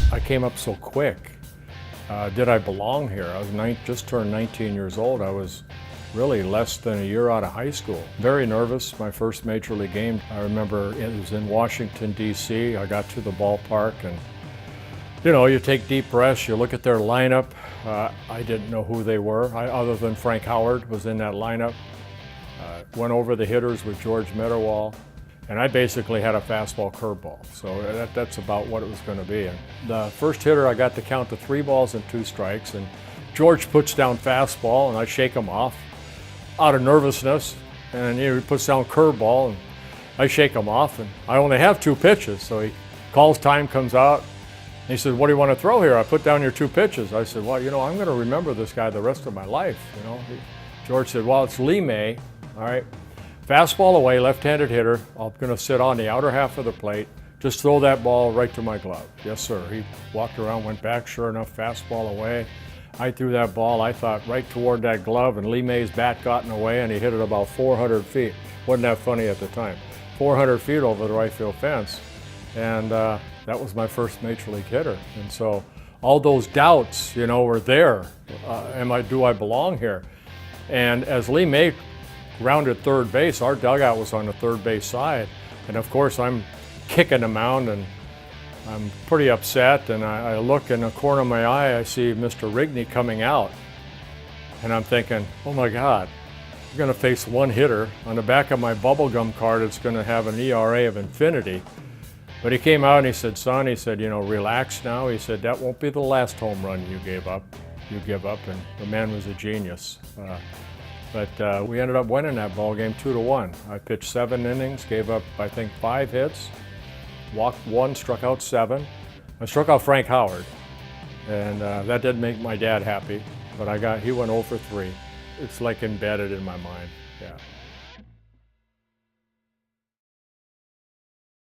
I came up so quick. Did I belong here? I was just turned 19 years old. I was really less than a year out of high school. Very nervous, my first major league game. I remember it was in Washington, D.C. I got to the ballpark and, you know, you take deep breaths, you look at their lineup. I didn't know who they were, other than Frank Howard was in that lineup. Went over the hitters with George Mitterwall. And I basically had a fastball curveball, so that's about what it was going to be. And the first hitter, I got to count to 3 balls and 2 strikes, and George puts down fastball, and I shake him off out of nervousness, and he puts down curveball, and I shake him off, and I only have 2 pitches, so he calls time, comes out, and he said, "What do you want to throw here? I put down your 2 pitches." I said, "Well, you know, I'm going to remember this guy the rest of my life." You know, George said, "Well, it's Lee May, all right. Fastball away, left-handed hitter. I'm going to sit on the outer half of the plate. Just throw that ball right to my glove." Yes, sir. He walked around, went back, sure enough, fastball away. I threw that ball, I thought, right toward that glove, and Lee May's bat got in the way, and he hit it about 400 feet. Wasn't that funny at the time? 400 feet over the right field fence. And that was my first major league hitter. And so all those doubts, you know, were there. Do I belong here? And as Lee May rounded third base, our dugout was on the third base side, and of course I'm kicking the mound and I'm pretty upset, and I look in the corner of my eye, I see Mr. Rigney coming out, and I'm thinking, oh my God, I'm going to face one hitter. On the back of my bubblegum card it's going to have an ERA of infinity. But he came out and he said, "Son," he said, "you know, relax now." He said, "That won't be the last home run you give up. And the man was a genius. But we ended up winning that ball game 2-1. I pitched 7 innings, gave up, I think, 5 hits, walked 1, struck out 7. I struck out Frank Howard, and that didn't make my dad happy, but he went 0 for 3. It's like embedded in my mind, yeah.